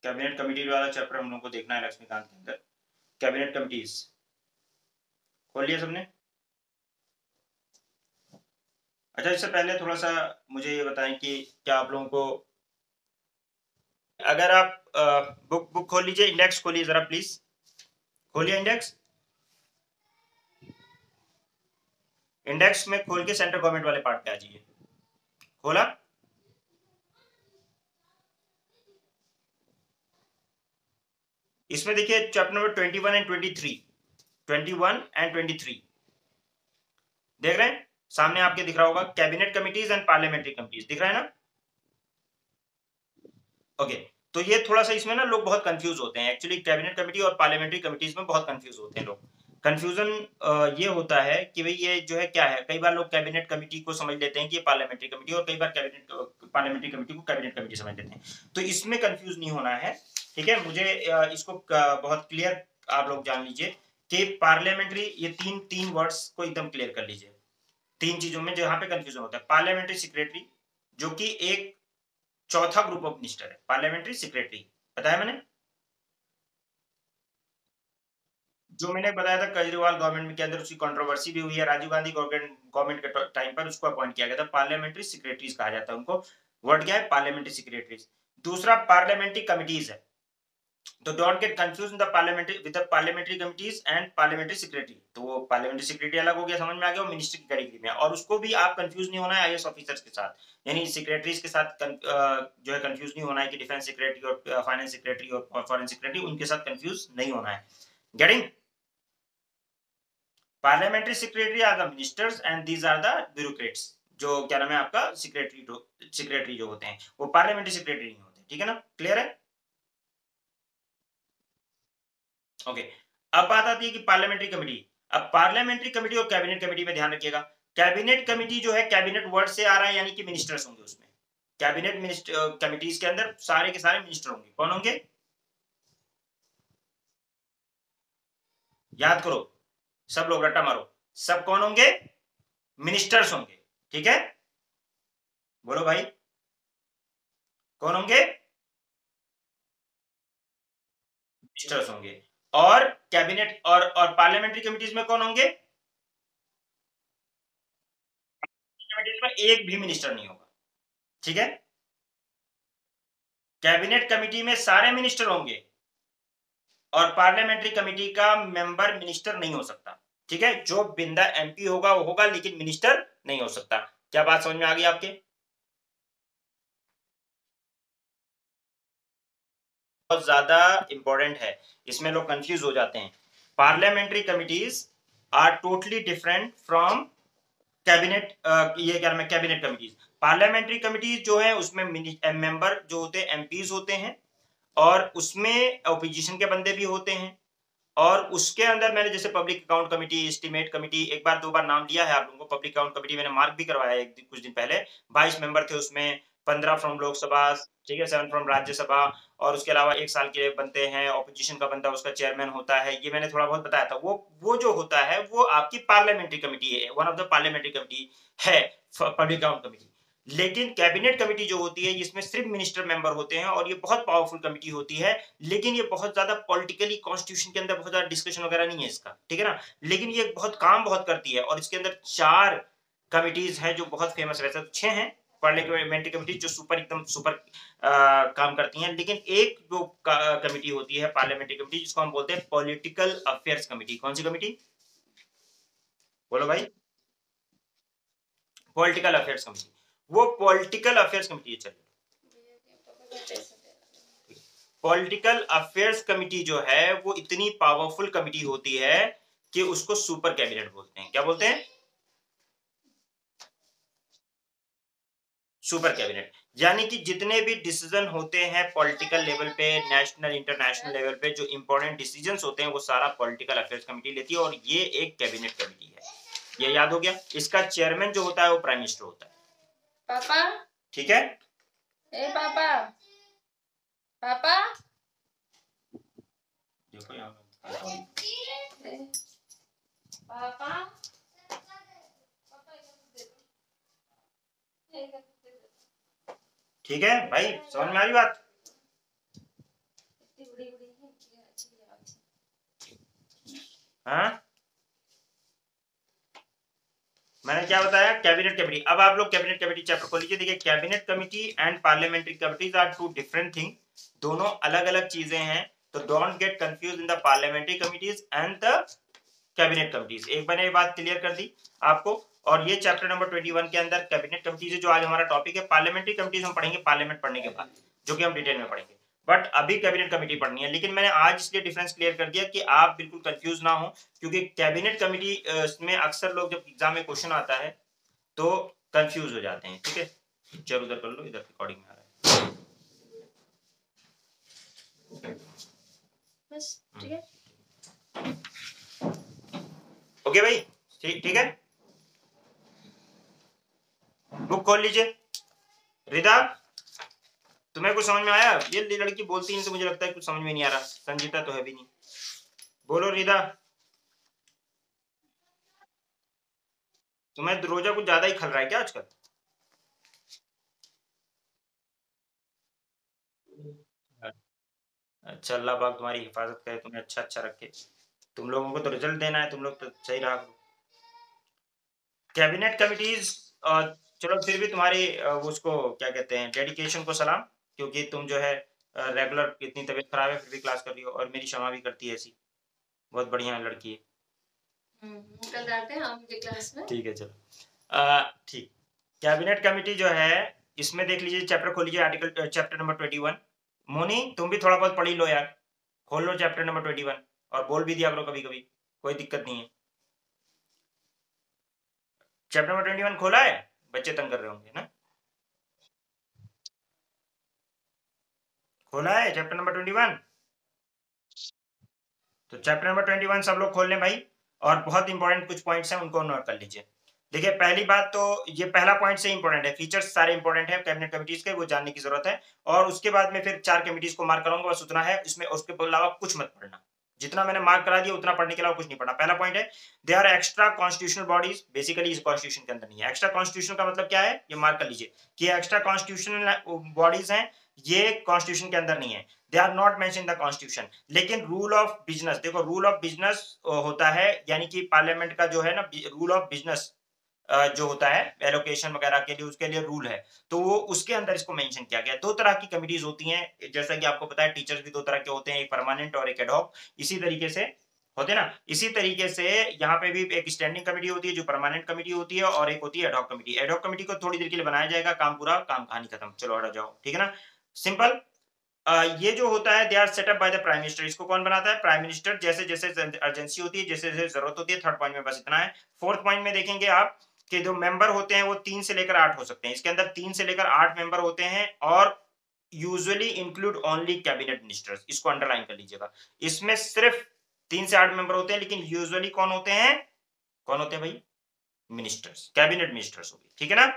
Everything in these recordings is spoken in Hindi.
कैबिनेट कमिटी वाला चैप्टर हम लोग को देखना है लक्ष्मीकांत के अंदर। कैबिनेट कमिटीज खोल लिया सबने? अच्छा, इससे पहले थोड़ा सा मुझे ये बताएं कि क्या आप लोगों को, अगर आप बुक खोल लीजिए, इंडेक्स खोलिए जरा प्लीज, खोलिए इंडेक्स। इंडेक्स में खोल के सेंट्रल गवर्नमेंट वाले पार्ट पे आ जाइए। खोला? इसमें देखिए चैप्टर नंबर 21 एंड 23, 21 एंड 23 देख रहे हैं? सामने आपके दिख रहा होगा cabinet committees and parliamentary committees, दिख रहा है ना? ओके, तो ये थोड़ा सा इसमें ना लोग बहुत कंफ्यूज होते हैं एक्चुअली, कैबिनेट कमेटी और पार्लियामेंट्री कमिटीज में बहुत कंफ्यूज होते हैं लोग। कंफ्यूजन ये होता है कि भाई ये जो है क्या है, कई बार लोग कैबिनेट कमेटी को समझ लेते हैं कि ये पार्लियामेंट्री कमेटी, और कई बार कैबिनेट पार्लियामेंट्री कमेटी को कैबिनेट कमेटी समझ लेते हैं। तो इसमें कंफ्यूज नहीं होना है, ठीक है? मुझे इसको बहुत क्लियर आप लोग जान लीजिए कि पार्लियामेंट्री, ये तीन वर्ड्स को एकदम क्लियर कर लीजिए। तीन चीजों में जहां पे कंफ्यूजन होता है, पार्लियामेंट्री सेक्रेटरी जो कि एक चौथा ग्रुप ऑफ मिनिस्टर है, पार्लियामेंट्री सेक्रेटरी बताया मैंने, जो मैंने बताया था केजरीवाल गवर्नमेंट के अंदर उसकी कंट्रोवर्सी भी हुई है, राजीव गांधी गवर्नमेंट के टाइम पर उसको अपॉइंट किया गया था, पार्लियामेंट्री सेक्रेटरीज कहा जाता है उनको। वर्ड क्या है? Parliamentary secretaries. दूसरा पार्लियामेंट्री कमिटीज है, तो don't get confuse in the parliamentary with the parliamentary committees and parliamentary secretary. तो वो पार्लियामेंट्री सेक्रेटरी अलग हो गया, समझ में आ गया, वो मिनिस्टर की कैटेगरी में है, और उसको भी आप कंफ्यूज नहीं होना है आईएएस ऑफिसर्स के साथ, यानी सेक्रेटरीज के साथ जो है कंफ्यूज नहीं होना है कि डिफेंस सेक्रेटरी और फाइनेंस सेक्रेटरी और फॉरेन सेक्रेटरी, उनके साथ कंफ्यूज नहीं होना है। Getting? Parliamentary secretary are the ministers and these are the bureaucrats. जो क्या नाम है आपका, सेक्रेटरी जो होते हैं वो पार्लियामेंट्री सेक्रेटरी नहीं होते, ठीक है ना? क्लियर है? ओके, अब बात आती है कि पार्लियामेंट्री कमेटी। अब पार्लियामेंट्री कमेटी और कैबिनेट कमेटी में ध्यान रखिएगा, कैबिनेट कमेटी जो है कैबिनेट वर्ड से आ रहा है, यानी कि मिनिस्टर्स होंगे उसमें। कैबिनेट मिनिस्टर कमिटीज के अंदर सारे के सारे मिनिस्टर होंगे। कौन होंगे? याद करो, सब लोग रट्टा मारो, सब कौन होंगे? मिनिस्टर्स होंगे, ठीक है? बोलो भाई, कौन होंगे? मिनिस्टर्स होंगे। और कैबिनेट और पार्लियामेंट्री कमिटीज में कौन होंगे? कमिटीज में एक भी मिनिस्टर नहीं होगा, ठीक है? कैबिनेट कमिटी में सारे मिनिस्टर होंगे, और पार्लियामेंट्री कमेटी का मेंबर मिनिस्टर नहीं हो सकता, ठीक है? जो बिंदा एमपी होगा वो होगा, लेकिन मिनिस्टर नहीं हो सकता। क्या बात समझ में आ गई आपके? बहुत ज्यादा इंपॉर्टेंट है, इसमें लोग कंफ्यूज हो जाते हैं। Parliamentary committees are totally different from cabinet, ये क्या नाम है, कैबिनेट कमिटीज। पार्लियामेंट्री कमिटीज जो है उसमें मेंबर जो होते हैं एमपीज होते हैं, और उसमें ओपोजिशन के बंदे भी होते हैं, और उसके अंदर मैंने जैसे public account committee, estimate committee, एक बार दो बार नाम लिया है आप लोगों को। पब्लिक अकाउंट कमेटी मैंने मार्क भी करवाया एक दिन, कुछ दिन पहले। 22 मेंबर थे उसमें, 15 फ्रॉम लोकसभा, ठीक है, 7 फ्रॉम राज्यसभा, और उसके अलावा 1 साल के बनते हैं, ऑपोजिशन का बंदा उसका चेयरमैन होता है। ये मैंने थोड़ा बहुत बताया था। वो जो होता है वो आपकी पार्लियामेंट्री कमेटी है, one of the parliamentary committee है पब्लिक अकाउंट कमेटी। लेकिन कैबिनेट कमेटी जो होती है इसमें सिर्फ मिनिस्टर मेंबर होते हैं, और ये बहुत पावरफुल कमेटी होती है, लेकिन ये बहुत ज्यादा पॉलिटिकली कॉन्स्टिट्यूशन के अंदर बहुत ज्यादा डिस्कशन वगैरह नहीं है इसका, ठीक है ना? लेकिन ये बहुत काम बहुत करती है, और इसके अंदर 4 कमिटीज हैं जो बहुत फेमस, वैसे तो 6 हैं पार्लियामेंट्री कमिटी जो सुपर एकदम सुपर काम करती हैं, लेकिन एक जो कमिटी होती है पार्लियामेंट्री कमिटी जिसको हम बोलते हैं पॉलिटिकल अफेयर्स कमिटी। कौन सी कमिटी? बोलो भाई। पॉलिटिकल अफेयर्स कमिटी, वो पॉलिटिकल अफेयर्स कमिटी है। पॉलिटिकल अफेयर्स कमिटी जो है वो इतनी पावरफुल कमिटी होती है कि उसको सुपर कैबिनेट बोलते हैं। क्या बोलते हैं? Super cabinet. यानी कि जितने भी डिसीजन होते हैं पॉलिटिकल लेवल पे, नेशनल इंटरनेशनल लेवल पे, जो इंपॉर्टेंट डिसीजंस होते हैं वो सारा पॉलिटिकल अफेयर्स कमेटी लेती है, और ये एक कैबिनेट कमेटी है। ये याद हो गया? इसका चेयरमैन जो होता है वो प्राइम मिनिस्टर होता है। पापा, ठीक है? ए पापा, पापा देखो यहाँ पापा, ठीक है भाई, समझ में आ रही बात? हाँ, मैंने क्या बताया, कैबिनेट कमेटी। अब आप लोग कैबिनेट कमेटी चैप्टर खोल लीजिए। देखिए, cabinet committee and parliamentary committees are two different thing, दोनों अलग अलग चीजें हैं। तो don't get confuse in the parliamentary committees and the cabinet committees. एक मैंने ये बात क्लियर कर दी आपको। और ये चैप्टर नंबर 21 के अंदर कैबिनेट कमिटीज, जो आज हमारा टॉपिक है। पार्लियामेंट्री कमिटीज हम पढ़ेंगे पार्लियामेंट पढ़ने के बाद, जो कि हम डिटेल में पढ़ेंगे, बट अभी कैबिनेट कमेटी पढ़नी है। लेकिन मैंने आज इसलिए डिफरेंस क्लियर कर दिया कि आप बिल्कुल कंफ्यूज ना हो, क्योंकि कैबिनेट कमेटी में अक्सर लोग जब एग्जाम में क्वेश्चन आता है तो कंफ्यूज हो जाते हैं। ठीक है, पिक्चर उधर कर लो, इधर रिकॉर्डिंग में आ रहा है बस। ठीक है, ओके भाई, ठीक है। बुक खोल लीजिए। रिदा, तुम्हें कुछ समझ में आया? ये लड़की बोलती नहीं तो मुझे लगता है कुछ समझ में नहीं आ रहा। संजीता तो है भी नहीं। बोलो रिदा, तुम्हें रोजा कुछ ज्यादा ही खल रहा है क्या आजकल? अच्छा, अल्लाह पाक तुम्हारी हिफाजत करे, तुम्हें अच्छा अच्छा रखे। तुम लोगों को तो रिजल्ट देना है, तुम लोग तो सही रहा करो। कैबिनेट कमिटीज, चलो फिर भी तुम्हारी उसको क्या कहते हैं, डेडिकेशन को सलाम, क्योंकि तुम जो है रेगुलर, इतनी तबीयत खराब है फिर भी क्लास कर रही हो। और मेरी क्षमा भी करती है ऐसी, बहुत बढ़िया लड़की है। कल डालते हैं आपके क्लास में। ठीक है, चलो ठीक। कैबिनेट कमेटी जो है, इसमें देख लीजिए, चैप्टर खोल लीजिए, आर्टिकल चैप्टर नंबर 21। मोनी, तुम भी थोड़ा बहुत पढ़ ही लो यार, खोल लो चैप्टर नंबर 21 और बोल भी दिया करो कभी कभी, कोई दिक्कत नहीं है। चैप्टर नंबर 21 खोला है? बच्चे तंग कर रहे होंगे ना। खोला है चैप्टर नंबर 21? तो चैप्टर नंबर 21 सब लोग खोल लें भाई। और बहुत इंपॉर्टेंट कुछ पॉइंट्स हैं, उनको नोट कर लीजिए। देखिए, पहली बात तो ये पहला पॉइंट से इंपॉर्टेंट है, फीचर्स सारे इंपॉर्टेंट है कैबिनेट कमिटीज के, वो जानने की जरूरत है। और उसके बाद में फिर 4 कमिटीज को मार्क कराऊंगा, बस उतना है इसमें, उसके अलावा कुछ मत पढ़ना। जितना मैंने मार्क करा दिया उतना पढ़ने के अलावा कुछ नहीं पढ़ना। पहला पॉइंट है, they are extra constitutional bodies. Basically इस कॉन्स्टिट्यूशन के अंदर नहीं है। एक्स्ट्रा कॉन्स्टिट्यूशन का मतलब क्या है, ये मार्क कर लीजिए कि एक्स्ट्रा कॉन्स्टिट्यूशनल बॉडीज हैं, ये कॉन्स्टिट्यूशन के अंदर नहीं है। They are not mention in the constitution. लेकिन रूल ऑफ बिजनेस, देखो रूल ऑफ बिजनेस होता है, यानी कि पार्लियामेंट का जो है ना, रूल ऑफ बिजनेस जो होता है एलोकेशन वगैरह के लिए, उसके लिए रूल है, तो वो उसके अंदर इसको मेंशन किया गया है। 2 तरह की कमिटीज होती हैं, जैसा कि आपको पता है, टीचर्स भी 2 तरह के होते हैं, एक परमानेंट और एक एडहॉक। इसी तरीके से होते ना, इसी तरीके से यहाँ पे भी एक स्टैंडिंग कमेटी होती है जो परमानेंट कमेटी होती है, और एक होती है एडहॉक कमेटी। एडहॉक कमेटी को थोड़ी देर के लिए बनाया जाएगा, काम पूरा, काम कहानी खत्म, चलो हटा जाओ, ठीक है ना, सिंपल। ये जो होता है, they are set up by the prime minister. इसको कौन बनाता है? Prime minister. जैसे जैसे अर्जेंसी होती है, जैसे जैसे जरूरत होती है। थर्ड पॉइंट में बस इतना है। फोर्थ पॉइंट में देखेंगे आप कि जो मेंबर होते हैं वो 3 से लेकर 8 हो सकते हैं। इसके अंदर 3 से लेकर 8 मेंबर होते हैं, और usually include only cabinet ministers. इसको अंडरलाइन कर लीजिएगा। इसमें सिर्फ 3 से 8 मेंबर होते हैं, लेकिन यूजुअली कौन होते हैं? कौन होते हैं भाई? मिनिस्टर्स, कैबिनेट मिनिस्टर्स होगी, ठीक है ना।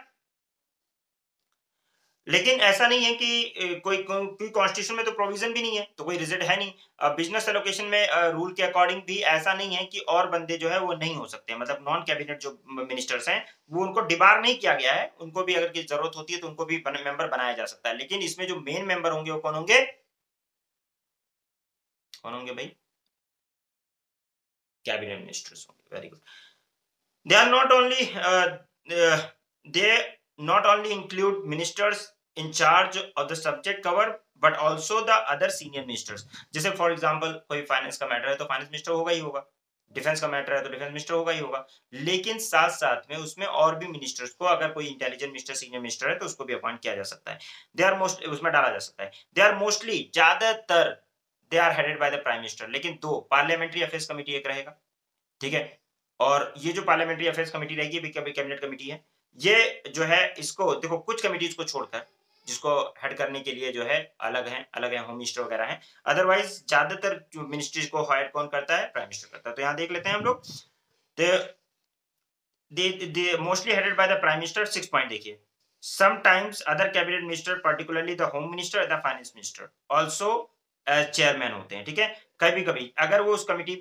लेकिन ऐसा नहीं है कि कोई कॉन्स्टिट्यूशन में तो प्रोविजन भी नहीं है, तो कोई रिजिड है नहीं। बिजनेस एलोकेशन में रूल के अकॉर्डिंग भी ऐसा नहीं है कि और बंदे जो है वो नहीं हो सकते, मतलब नॉन कैबिनेट जो मिनिस्टर्स हैं वो, उनको डिबार नहीं किया गया है, उनको भी अगर की जरूरत होती है तो उनको भी मेंबर बनाया जा सकता है। लेकिन इसमें जो मेन मेंबर होंगे वो कौन होंगे? कौन होंगे भाई? कैबिनेट मिनिस्टर्स होंगे। Very good. They are not only they not only include ministers in charge of the subject cover, but also the other senior ministers. जैसे फॉर एग्जांपल कोई फाइनेंस का मैटर है तो फाइनेंस मिनिस्टर होगा ही होगा, डिफेंस का मैटर है तो डिफेंस मिनिस्टर होगा ही होगा। लेकिन साथ साथ में उसमें और भी मिनिस्टर्स को, अगर कोई इंटेलिजेंट मिनिस्टर, सीनियर मिनिस्टर है तो उसको भी अपॉइंट किया जा सकता है। दे आर मोस्ट, उसमें डाला जा सकता है। दे आर मोस्टली, ज्यादातर they are headed by the prime minister. लेकिन 2 पार्लियामेंट्री अफेयर्स कमेटी एक रहेगा, ठीक है। और ये जो पार्लियामेंट्री अफेयर्स कमेटी रहेगी, कैबिनेट कमेटी है, ये जो है, इसको देखो कुछ कमिटीज को छोड़कर, जिसको हेड करने के लिए जो है अलग है, होम मिनिस्टर वगैरह हैं। अदरवाइज ज्यादातर मिनिस्ट्रीज को हेड कौन करता है? प्राइम मिनिस्टर करता है। तो यहाँ देख लेते हैं हम लोग, they mostly headed by the prime minister। 6 point देखिए, sometimes other cabinet minister, particularly the home minister and the finance minister also chairman होते हैं, ठीक है। कभी कभी अगर वो उस कमिटी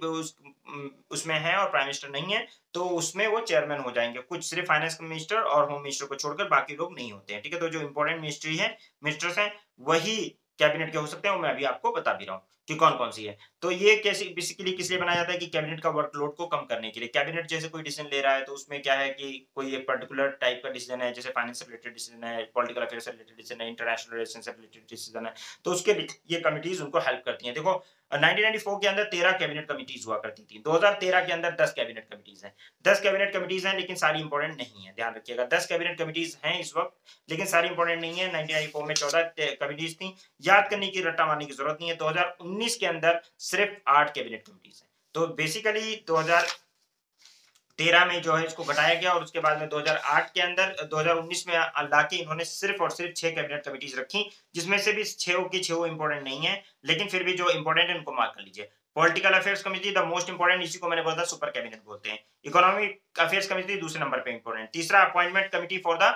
उसमें है और प्राइम मिनिस्टर नहीं है तो उसमें वो चेयरमैन हो जाएंगे। कुछ सिर्फ फाइनेंस मिनिस्टर और होम मिनिस्टर को छोड़कर बाकी लोग नहीं होते हैं, ठीक है। तो जो इंपॉर्टेंट मिनिस्ट्री है, मिनिस्टर्स हैं, वही कैबिनेट के हो सकते हैं, वो मैं अभी आपको बता भी रहा हूँ। कि कौन-कौन सी है। तो ये कैसे बेसिकली किस लिए बनाया जाता है कि कैबिनेट का वर्कलोड को कम करने के लिए। कैबिनेट जैसे कोई डिसीजन ले रहा है तो उसमें क्या है कि कोई एक पर्टिकुलर टाइप का डिसीजन है, जैसे फाइनेंस से रिलेटेड डिसीजन है, पॉलिटिकल अफेयर्स से रिलेटेड डिसीजन है, इंटरनेशनल रिलेशन से रिलेटेड डिसीजन है, तो उसके लिए ये कमिटीज़ उनको हेल्प करती हैं। देखो 1994 के अंदर 13 कैबिनेट कमिटीज़ हुआ करती थी। 2013 के अंदर 10 कैबिनेट कमिटीज़ हैं। 10 कैबिनेट कमिटीज़ हैं लेकिन सारी इंपॉर्टेंट नहीं है, ध्यान रखिएगा। 10 कैबिनेट कमिटीज़ हैं इस वक़्त, लेकिन सारी इंपॉर्टेंट नहीं है। 1994 में 14 कमिटीज़ थी। याद करने की, रट्टा मारने की जरूरत नहीं है। 2019 के अंदर सिर्फ 8 कैबिनेट कमिटीज हैं। तो बेसिकली 2013 में जो है इसको घटाया गया और उसके बाद में 2008 के अंदर 2019 में लाके इन्होंने सिर्फ और सिर्फ 6 कैबिनेट कमिटीज रखी, जिसमें से भी 6 की 6 इंपॉर्टेंट नहीं है, लेकिन फिर भी जो इंपॉर्टेंट है उनको मार्क कर लीजिए। Political affairs committee the most important, इसी को मैंने बोला था सुपर कैबिनेट बोलते हैं। इकोनॉमिक अफेयर्स कमिटी दूसरे नंबर पे इंपॉर्टेंट। तीसरा appointment committee for the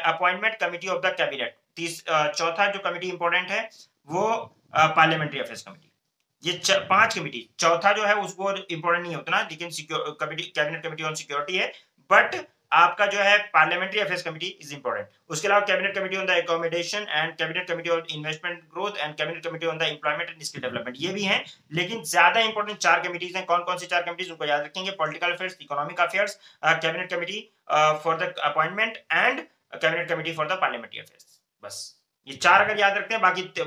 appointment committee of the cabinet. चौथा जो कमिटी इंपॉर्टेंट है वो पार्लियामेंट्री अफेयर्स कमिटी। ये 5 कमिटी, चौथा जो है उसको इंपॉर्टेंट नहीं होता ना, लेकिन committee cabinet committee on security है, बट आपका जो है parliamentary affairs committee is important. उसके अलावा cabinet committee on the accommodation and cabinet committee on investment growth and cabinet committee on the employment and skill development, ये भी हैं, लेकिन ज्यादा इंपॉर्टेंट 4 कमिटीज हैं। कौन कौन सी 4 कमिटीज उनको याद रखेंगे? Political affairs, economic affairs, cabinet committee for the appointment and cabinet committee for the parliamentary affairs. बस ये 4 अगर याद रखते हैं,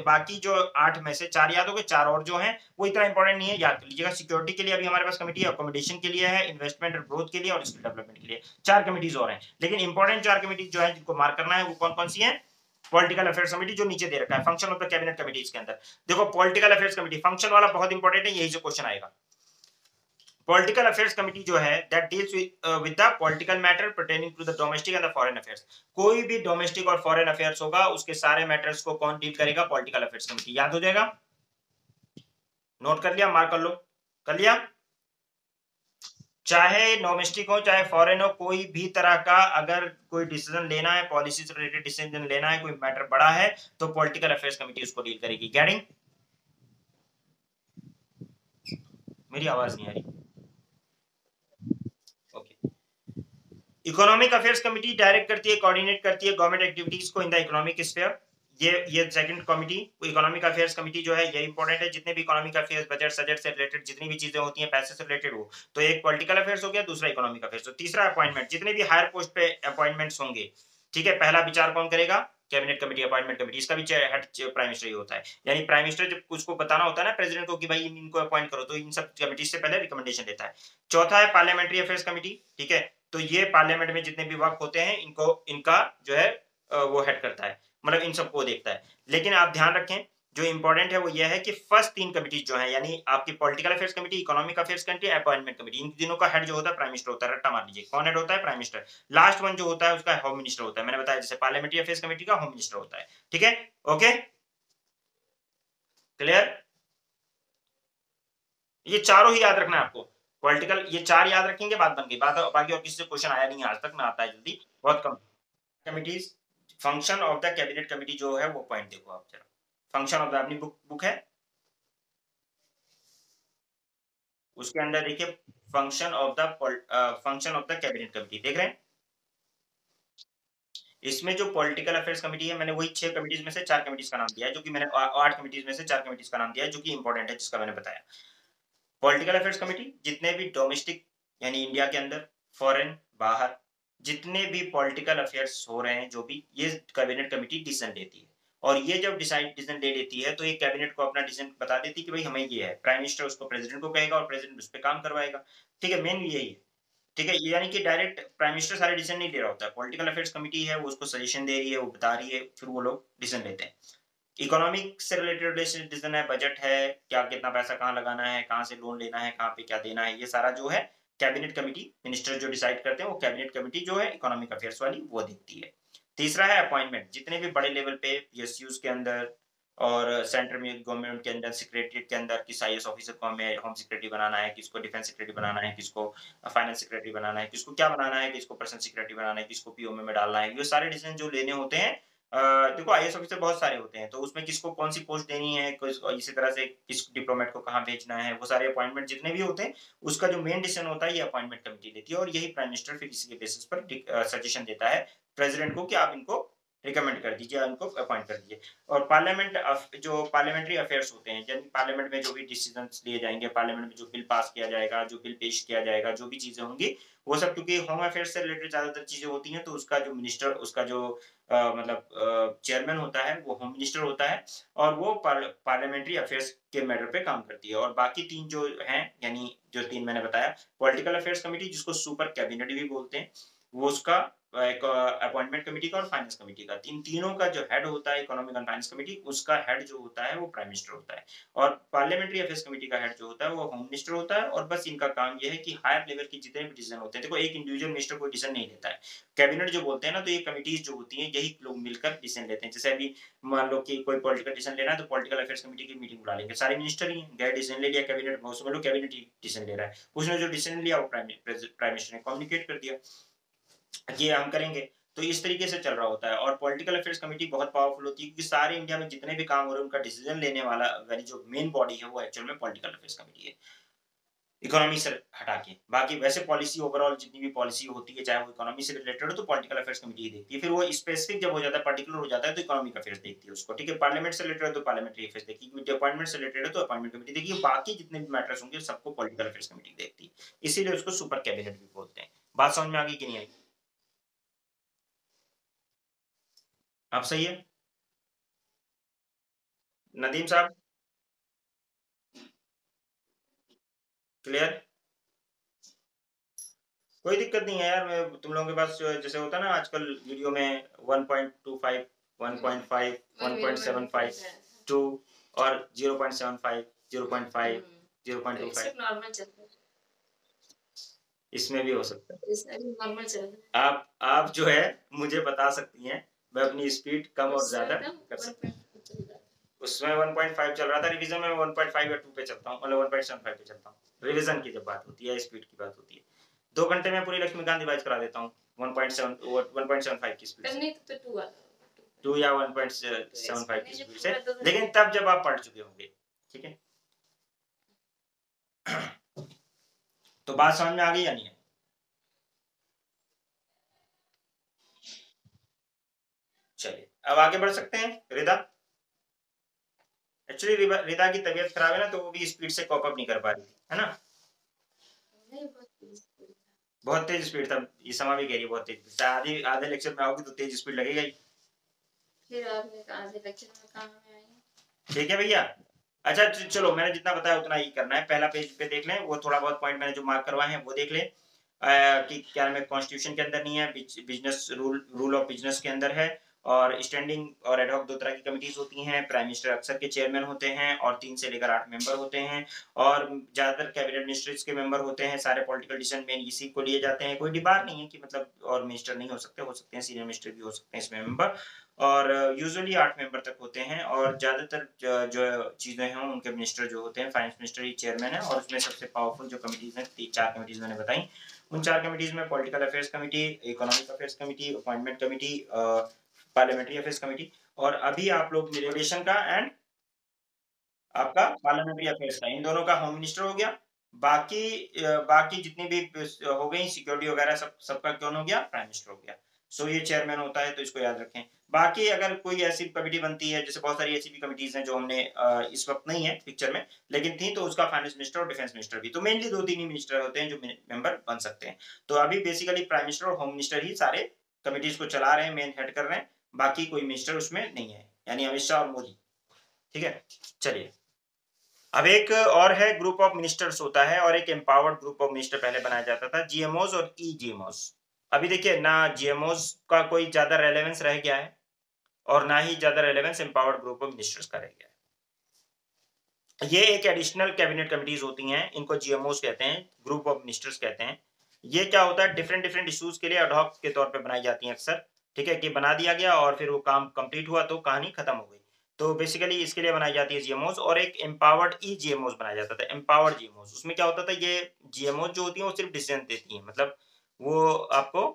बाकी जो 8 में से 4 याद हो गए, 4 और जो हैं वो इतना इंपॉर्टेंट नहीं है, याद कर लीजिएगा। सिक्योरिटी के लिए अभी हमारे पास कमिटी है, अकोमोडेशन के लिए है, इन्वेस्टमेंट और ग्रोथ के लिए और स्किल डेवलपमेंट के लिए 4 कमिटीज और हैं। लेकिन इंपॉर्टेंट 4 कमिटीज जो है जिनको मार्क करना है वो कौन कौन सी है? पॉलिटिकल अफेयर्स कमिटी जो नीचे दे रखा है, function of the cabinet committees के अंदर देखो, पॉलिटिकल अफेयर्स कमिटी फंक्शन वाला बहुत इंपॉर्टेंट है, यही से क्वेश्चन आएगा। पॉलिटिकल अफेयर्स कमिटी जो है that deals with the political matter pertaining to the domestic and the foreign affairs. कोई भी डोमेस्टिक और फॉरेन अफेयर्स होगा उसके सारे मैटर्स को कौन डील करेगा? Political affairs committee. याद हो जाएगा, नोट कर लिया, मार्क कर लो, कर लिया। चाहे डोमेस्टिक हो चाहे फॉरेन हो, कोई भी तरह का अगर कोई डिसीजन लेना है, पॉलिसी से रिलेटेड डिसीजन लेना है, कोई मैटर बड़ा है, तो पॉलिटिकल अफेयर्स कमिटी उसको डील करेगी। गेटिंग? मेरी आवाज नहीं आ रही? Okay. Economic affairs committee direct करती है, कोऑर्डिनेट करती है गवर्नमेंट एक्टिविटीज को इन द इकोनॉमिक स्फीयर। ये second committee, economic affairs committee जो है ये इंपॉर्टेंट है। जितने भी इकोनॉमिक अफेयर्स, बजट सजट से रिलेटेड जितनी भी चीजें होती हैं पैसे से रिलेटेड हो, तो एक पॉलिटिकल अफेयर्स हो गया, दूसरा इकोनॉमिक अफेयर्स। तो तीसरा अपॉइंटमेंट, जितने भी हायर पोस्ट पे अपॉइंटमेंट्स होंगे, ठीक है, पहला विचार कौन करेगा? Cabinet committee, appointment committee. इसका भी हेड प्राइम मिनिस्टर ही होता है। यानी प्राइम मिनिस्टर जब कुछ को बताना होता है ना प्रेसिडेंट को कि भाई इनको अपॉइंट करो, तो इन सब कमिटी से पहले रिकमेंडेशन देता है। चौथा है पार्लियामेंट्री अफेयर्स कमिटी, ठीक है, तो ये पार्लियामेंट में जितने भी वर्क होते हैं इनको इनका जो है वो हेड करता है, मतलब इन सबको देखता है। लेकिन आप ध्यान रखें, जो इंपॉर्टेंट है वो ये है कि फर्स्ट 3 कमिटीज जो है, यानी आपकी political affairs committee, economic affairs committee, appointment committee, इन तीनों का हेड जो होता है प्राइम मिनिस्टर होता है। रट्टा मार लीजिए, कौन हेड होता है? Prime minister. लास्ट वन जो होता है उसका होम मिनिस्टर होता है। मैंने बताया जैसे पार्लियामेंट्री अफेयर्स कमिटी का होम मिनिस्टर होता है, ठीक है, ओके, क्लियर? ये चारों ही याद रखना है आपको। पॉलिटिकल, ये 4 याद रखेंगे, बात बन गई। बात बाकी और किसी से क्वेश्चन आया नहीं आज तक, ना आता है जल्दी, बहुत कम। Committees, function of the cabinet committee जो है वो पॉइंट देखो आप जरा। फंक्शन ऑफ द, अपनी बुक है उसके अंदर देखिए, function of the cabinet committee देख रहे हैं। इसमें जो पॉलिटिकल अफेयर्स कमिटी है, मैंने वही 6 कमिटीज में से 4 कमिटीज का नाम दिया है, जो कि मैंने 8 कमिटीज में से 4 कमिटीज का नाम दिया है, जो कि इंपॉर्टेंट है, जिसका मैंने बताया। पॉलिटिकल अफेयर्स कमिटी जितने भी डोमेस्टिक यानी इंडिया के अंदर, फॉरेन बाहर, जितने भी पॉलिटिकल अफेयर्स हो रहे हैं जो भी, ये कैबिनेट कमिटी डिसीजन लेती है। और ये जब डिसीजन ले लेती है तो ये कैबिनेट को अपना डिसीजन बता देती है कि भाई हमें ये है। प्राइम मिनिस्टर उसको प्रेसिडेंट को कहेगा और प्रेसिडेंट उस पर काम करवाएगा, ठीक है, मेन यही है। ठीक है, ये यानी कि डायरेक्ट प्राइम मिनिस्टर सारे डिसीजन नहीं ले रहा होता है, पॉलिटिकल अफेयर्स कमिटी है वो उसको सजेशन दे रही है, वो बता रही है, फिर वो लोग डिसीजन लेते हैं। इकोनॉमिक से रिलेटेड डिसीजन है, बजट है, क्या कितना पैसा कहाँ लगाना है, कहाँ से लोन लेना है, कहाँ पे क्या देना है, ये सारा जो है कैबिनेट कमिटी, मिनिस्टर जो डिसाइड करते हैं वो कैबिनेट कमिटी जो है इकोनॉमिक अफेयर्स वाली वो देखती है। तीसरा है अपॉइंटमेंट, जितने भी बड़े लेवल पे पीएसयूज के अंदर और सेंट्रल में गवर्नमेंट के अंदर सेक्रेटरीट के अंदर किस आईएएस ऑफिसर को हमें होम सेक्रेटरी बनाना है, किसको डिफेंस सेक्रेटरी बनाना है, किसको फाइनेंस सेक्रेटरी बनाना है, किसको क्या बनाना है, किसको पर्सनल सेक्रेटरी बनाना है, किसको पीओ में डालना है, ये सारे डिसीजन जो लेने होते हैं। देखो आईएएस ऑफिसर बहुत सारे होते हैं, तो उसमें किसको कौन सी पोस्ट देनी है, इसी तरह से किस डिप्लोमेट को कहाँ भेजना है, वो सारे अपॉइंटमेंट जितने भी होते हैं उसका जो मेन डिसीजन होता है ये अपॉइंटमेंट कमिटी लेती है। और यही प्राइम मिनिस्टर फिर इसी के बेसिस पर सजेशन देता है प्रेसिडेंट को कि आप इनको रिकमेंड कर दीजिए, उनको अपॉइंट कर दीजिए। और पार्लियामेंट जो पार्लियामेंट्री अफेयर्स होते हैं, यानी पार्लियामेंट में जो भी डिसीजंस लिए जाएंगे, पार्लियामेंट में जो बिल पास किया जाएगा, जो बिल पेश किया जाएगा, जो भी चीजें होंगी, वो सब क्योंकि होम अफेयर्स से रिलेटेड ज्यादातर चीजें होती हैं, तो उसका जो मिनिस्टर, उसका जो मतलब चेयरमैन होता है, वो होम मिनिस्टर होता है, और वो पार्लियामेंट्री अफेयर्स के मैटर पे काम करती है। और बाकी 3 जो हैं, यानी जो 3 मैंने बताया, पॉलिटिकल अफेयर्स कमिटी, जिसको सुपर कैबिनेट भी बोलते हैं, वो उसका एक अपॉइंटमेंट कमेटी का और फाइनेंस कमेटी का, तीनों का जो हेड होता है, इकोनॉमिक एंड फाइनेंस कमेटी, उसका हेड जो होता है वो प्राइम मिनिस्टर होता है। और पार्लियामेंट्री अफेयर्स कमेटी का हेड जो होता है वो होम मिनिस्टर होता है। और बस इनका काम ये है कि हायर लेवल की जितने भी डिसीजन होते हैं, देखो एक इंडिविजुअल मिनिस्टर कोई डिसीजन नहीं लेता है, कैबिनेट जो बोलते हैं ना, तो ये कमिटीज जो होती हैं, यही लोग मिलकर डिसीजन लेते हैं। जैसे अभी मान लो कि कोई पॉलिटिकल डिसीजन लेना है, तो पॉलिटिकल अफेयर्स कमेटी की मीटिंग बुला लेंगे, सारे मिनिस्टर ही गए, डिसीजन ले लिया कैबिनेट में, समझ लो कैबिनेट ही डिसीजन ले रहा है, उसने जो डिसीजन लिया वो प्राइम मिनिस्टर ने कम्युनिकेट कर दिया, ये हम करेंगे। तो इस तरीके से चल रहा होता है। और पॉलिटिकल अफेयर्स कमेटी बहुत पावरफुल होती है, क्योंकि सारे इंडिया में जितने भी काम हो रहे हैं, उनका डिसीजन लेने वाला वाली जो मेन बॉडी है, वो एक्चुअल में पॉलिटिकल अफेयर्स कमेटी है, इकोनॉमी से हटा के। बाकी वैसे पॉलिसी ओवरऑल जितनी भी पॉलिसी होती है, चाहे वो इकोनॉमी से रिलेटेड हो, तो पॉलिटिकल अफेयर्स कमेटी ही देखती है। फिर वो स्पेसिफिक जब हो जाता है, पर्टिकुलर हो जाता है, तो इकोनॉमिक अफेयर्स देखती है उसको, ठीक है। पार्लियामेंट से रिलेटेड है तो पार्लियामेंट्री अफेयर्स देखी, अपॉइंटमेंट से रिलेटेड है तो अपॉइंटमेंट कमेटी देखिए, बाकी जितने भी मैटर्स होंगे सबको पॉलिटिकल अफेयर्स कमेटी देखती है, इसीलिए उसको सुपर कैबिनेट भी बोलते हैं। बात समझ में आ गई कि नहीं आई? आप सही है नदीम साहब? क्लियर? कोई दिक्कत नहीं है यार, मैं तुम लोगों के पास जैसे होता है ना आजकल वीडियो में 1.25 1.5 1.75 2 और 0.75 0.5 0.25 नॉर्मल चलता है, इसमें भी हो सकता है। इसमें भी नॉर्मल चल रहा है। आप जो है मुझे बता सकती हैं, मैं अपनी स्पीड कम और ज्यादा कर सकती हूँ। उसमें 1.5 चल रहा था, रिवीजन में 1.5 या 2 पे चलता हूँ, मतलब 1.75 पे चलता हूँ। रिवीजन की जब बात होती है, स्पीड की बात होती है, 2 घंटे में पूरी लक्ष्मीकांत डिवाइस करा देता हूँ 1.75 की स्पीड से, 2 या 1.75 की स्पीड से, लेकिन तब जब आप पढ़ चुके होंगे, ठीक है। तो बात समझ में आ गई या नहीं है? चलिए अब आगे बढ़ सकते हैं। रिदा, एक्चुअली रिदा की तबीयत खराब है ना, तो वो भी स्पीड से कॉप अप नहीं कर पा रही है ना, बहुत तेज स्पीड था। ये समा भी कह रही है बहुत तेज स्पीड, आधे आधे लेक्चर में आओगी तो तेज स्पीड लगेगा ही। फिर आपने आधे लेक्चर में कहाँ में आई? ठीक है भैया। अच्छा चलो, मैंने जितना बताया उतना ही करना है। पहला पेज पे देख लें, वो थोड़ा बहुत पॉइंट मैंने जो मार्क करवाए हैं वो देख लें, कि क्या में कॉन्स्टिट्यूशन के अंदर नहीं है, बिजनेस रूल ऑफ बिजनेस के अंदर है। और स्टैंडिंग और एडहॉक 2 तरह की कमिटीज होती हैं। प्राइम मिनिस्टर अक्सर के चेयरमैन होते हैं और 3 से लेकर 8 मेंबर होते हैं। और ज्यादातर कैबिनेट मिनिस्टर्स के मेंबर होते हैं। सारे पॉलिटिकल डिसीजन मेन इसी को लिए जाते हैं, कोई डिबार नहीं है कि मतलब और मिनिस्टर नहीं हो सकते हैं, सीनियर मिनिस्टर भी हो सकते हैं इसमें मेंबर। और यूजुअली 8 मेंबर तक होते हैं। और ज्यादातर जो चीजें हैं उनके मिनिस्टर जो होते हैं, फाइनेंस मिनिस्टर ही चेयरमैन है। और उसमें सबसे पावरफुल जो कमिटीज हैं, 4 कमिटीज मैंने बताई, उन 4 कमिटीज में political affairs committee, economic affairs committee, appointment committee, parliamentary affairs committee, और अभी आप लोग मिलेशन का एंड आपका पार्लियामेंट्री अफेयर्स का, इन दोनों का होम मिनिस्टर हो गया। बाकी जितनी भी हो गई सिक्योरिटी वगैरह, सबका कौन हो गया? प्राइम मिनिस्टर हो गया। सो ये चेयरमैन होता है, तो इसको याद रखें। बाकी अगर कोई ऐसी कमेटी बनती है, जैसे बहुत सारी ऐसी भी कमिटीज हैं जो हमने इस वक्त नहीं है पिक्चर में, लेकिन थी, तो उसका फाइनेंस मिनिस्टर और डिफेंस मिनिस्टर भी, तो मेनली 2-3 ही मिनिस्टर होते हैं जो मेंबर बन सकते हैं। तो अभी बेसिकली प्राइम मिनिस्टर और होम मिनिस्टर ही सारे कमिटीज को चला रहे हैं, मेन हेड कर रहे हैं, बाकी कोई मिनिस्टर उसमें नहीं है, यानी अमित शाह और मोदी। ठीक है, चलिए। अब एक और है ग्रुप ऑफ मिनिस्टर्स होता है, और एक एम्पावर्ड ग्रुप ऑफ मिनिस्टर पहले बनाया जाता था, जीएमओस और ई जीएमओस। अभी देखिए ना, जीएमओस का कोई ज्यादा रेलेवेंस रह गया है, और ना ही ज्यादा relevance empowered group of ministers का रह गया है। ये एक एडिशनल कैबिनेट कमिटीज होती हैं, इनको जीएमओस कहते हैं, ग्रुप ऑफ मिनिस्टर्स कहते हैं। ये क्या होता है, डिफरेंट डिफरेंट इश्यूज के लिए अडॉक के तौर पे बनाई जाती हैं अक्सर। ठीक है, कि बना दिया गया और फिर वो काम कंप्लीट हुआ तो कहानी खत्म हो गई। तो बेसिकली इसके लिए बनाई जाती है जीएमओस। और एक एम्पावर्ड ई जीएमओस बनाया जाता था, एम्पावर्ड जीएमओस। उसमें क्या होता था, ये जीएमओस जो होती है वो सिर्फ डिसीजन देती है, मतलब वो आपको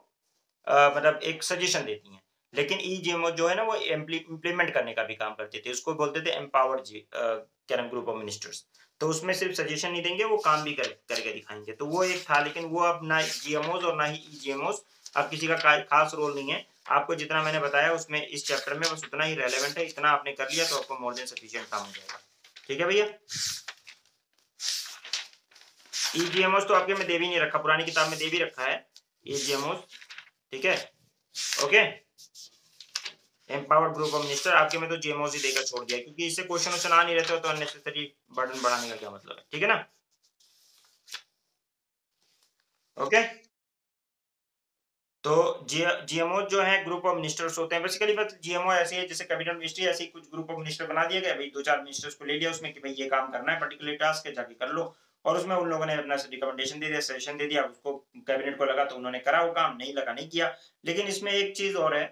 मतलब एक सजेशन देती हैं। लेकिन ई जीएमओ जो है ना, वो इम्प्लीमेंट करने का भी काम करते थे, उसको बोलते थे एम्पावर्ड ग्रुप ऑफ मिनिस्टर्स। तो उसमें सिर्फ सजेशन नहीं देंगे, वो काम भी करके दिखाएंगे। तो वो एक था, लेकिन वो अब ना जीएमओस और ना ही ई जीएमओस, अब किसी का खास रोल नहीं है। आपको जितना मैंने बताया उसमें इस चैप्टर में बस उतना ही रेलेवेंट है, इतना आपने कर लिया तो आपको मोर देन सफिशिएंट काम हो जाएगा। ठीक है भैया। ईजीएमओस तो आपके में दे भी नहीं रखा, पुरानी किताब में दे भी रखा है ईजीएमओस। ठीक है, okay. Empowered group of minister आपके में तो जीएमओस ही देकर छोड़ दिया, क्योंकि इससे क्वेश्चन आ नहीं रहते हो तो अननेसेसरी बर्डन बढ़ाने का क्या मतलब है। ठीक है ना, ओके। तो जीएमओ जो है ग्रुप ऑफ मिनिस्टर्स होते हैं बेसिकली, बस जीएमओ ऐसे है जैसे कैबिनेट मिनिस्ट्री, ऐसे ही कुछ ग्रुप ऑफ मिनिस्टर बना दिया गया भाई, 2-4 मिनिस्टर्स को ले लिया उसमें कि भाई ये काम करना है, पर्टिकुलर टास्क है, जाके कर लो। और उसमें उन लोगों ने अपना रिकमेंडेशन दे दिया, सजेशन दे दिया, उसको कैबिनेट को लगा तो उन्होंने करा वो काम, नहीं लगा नहीं किया। लेकिन इसमें एक चीज और है,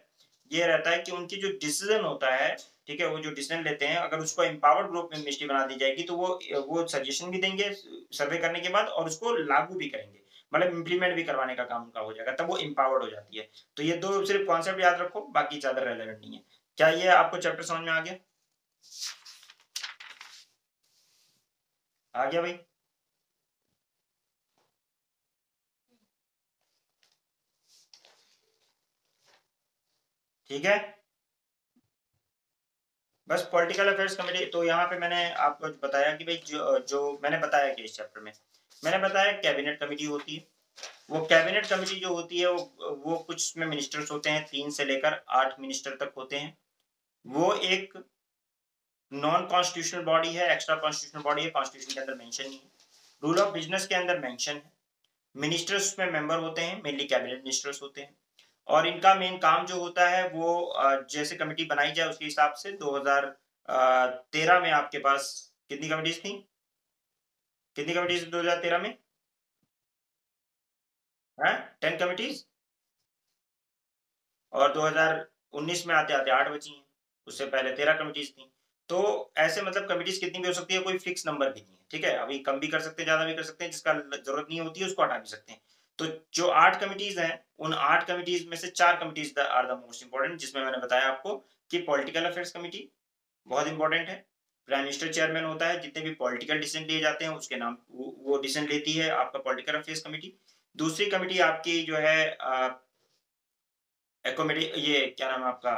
ये रहता है कि उनकी जो डिसीजन होता है, ठीक है, वो जो डिसीजन लेते हैं, अगर उसको एम्पावर्ड ग्रुप में मिनिस्ट्री बना दी जाएगी तो वो सजेशन भी देंगे सर्वे करने के बाद और उसको लागू भी करेंगे, मतलब इंप्लीमेंट भी करवाने का काम उनका हो जाएगा, तब वो एम्पावर्ड हो जाती है। तो ये दो सिर्फ कॉन्सेप्ट याद रखो, बाकी ज्यादा रेलेवेंट नहीं है। क्या ये आपको चैप्टर समझ में आ गया? आ गया भाई? ठीक है, बस पॉलिटिकल अफेयर्स कमेटी। तो यहाँ पे मैंने आपको बताया कि भाई जो मैंने बताया कि इस चैप्टर में मैंने बताया कैबिनेट कमेटी होती है। वो कैबिनेट कमेटी जो होती है वो कुछ में मिनिस्टर्स होते हैं, 3 से लेकर 8 मिनिस्टर तक होते हैं। वो एक नॉन कॉन्स्टिट्यूशनल बॉडी है, एक्स्ट्रा कॉन्स्टिट्यूशनल बॉडी है, कॉन्स्टिट्यूशन के अंदर मेंशन नहीं है। रूल ऑफ बिजनेस के अंदर मेंशन है। मिनिस्टर्स में मेंबर होते हैं, मेनली कैबिनेट मिनिस्टर्स होते हैं। और इनका मेन काम जो होता है वो जैसे कमेटी बनाई जाए उसके हिसाब से 2013 में आपके पास कितनी कमिटीज थी? कितनी कमिटीज 2013 में? है 10 कमिटीज। और 2019 में आते आते 8 बची हैं। उससे पहले 13 कमिटीज थी। तो ऐसे मतलब कमिटीज कितनी भी हो सकती है, कोई फिक्स नंबर भी नहीं है। ठीक है, अभी कम भी कर सकते हैं, ज्यादा भी कर सकते हैं, जिसका जरूरत नहीं होती है उसको हटा भी सकते हैं। तो जो 8 कमिटीज हैं, उन 8 कमिटीज में से 4 committees are the most important, जिसमें मैंने बताया आपको कि पॉलिटिकल अफेयर्स कमिटी बहुत इंपॉर्टेंट है। प्राइम मिनिस्टर चेयरमैन होता है, जितने भी पॉलिटिकल डिसीजन लिए जाते हैं उसके नाम वो डिसीजन लेती है आपका पॉलिटिकल अफेयर्स कमेटी। दूसरी कमेटी आपकी जो है कमेटी, ये क्या नाम है आपका,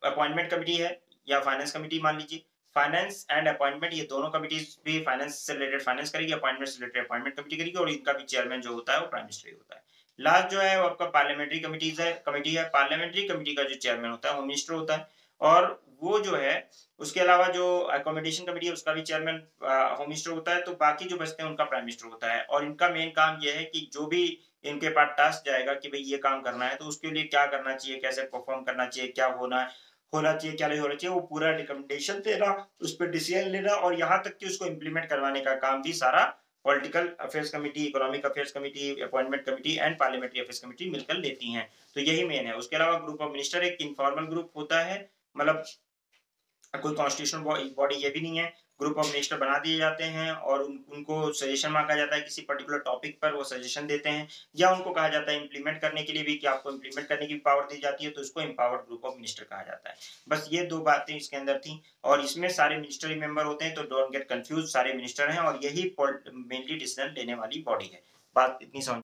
अपॉइंटमेंट कमेटी है या फाइनेंस कमेटी मान लीजिए। फाइनेंस एंड अपॉइंटमेंट ये दोनों कमिटीज भी फाइनेंस से रिलेटेड फाइनेंस करेगी, अपॉइंटमेंट से रिलेटेड अपॉइंटमेंट कमेटी करेगी, और इनका भी चेयरमैन जो होता है वो प्राइम मिनिस्टर ही होता है। लास्ट जो है वो आपका पार्लियामेंट्री कमिटीज है, कमेटी है। पार्लियामेंट्री कमेटी का जो चेयरमैन होता है होम मिनिस्टर होता है। और वो जो है उसके अलावा जो अकोमोडेशन कमेटी है उसका भी चेयरमैन होम मिनिस्टर होता है। तो बाकी जो बचते हैं उनका प्राइम मिनिस्टर होता है। और इनका मेन काम ये है कि जो भी इनके पास टास्क जाएगा कि भाई ये काम करना है तो उसके लिए क्या करना चाहिए, कैसे परफॉर्म करना चाहिए, क्या होना चाहिए, क्या नहीं होना चाहिए, वो पूरा रिकमेंडेशन देना, उस पर डिसीजन लेना, और यहाँ तक कि उसको इम्प्लीमेंट करवाने का काम भी सारा political affairs committee, economic affairs committee, appointment committee and parliamentary affairs committee मिलकर लेती हैं। तो यही मेन है। उसके अलावा ग्रुप ऑफ मिनिस्टर एक इनफॉर्मल ग्रुप होता है, मतलब कोई कॉन्स्टिट्यूशनल बॉडी ये भी नहीं है। ग्रुप ऑफ मिनिस्टर बना दिए जाते हैं और उनको सजेशन मांगा जाता है किसी पर्टिकुलर टॉपिक पर, वो सजेशन देते हैं, या उनको कहा जाता है इंप्लीमेंट करने के लिए भी कि आपको इंप्लीमेंट करने की पावर दी जाती है, तो इसको एम्पावर्ड ग्रुप ऑफ मिनिस्टर कहा जाता है। बस ये 2 बातें इसके अंदर थी। और इसमें सारे मिनिस्टर ही मेंबर होते हैं, तो डोंट गेट कंफ्यूज, सारे मिनिस्टर हैं और यही मेनली डिसीजन लेने वाली बॉडी है। बात इतनी समझ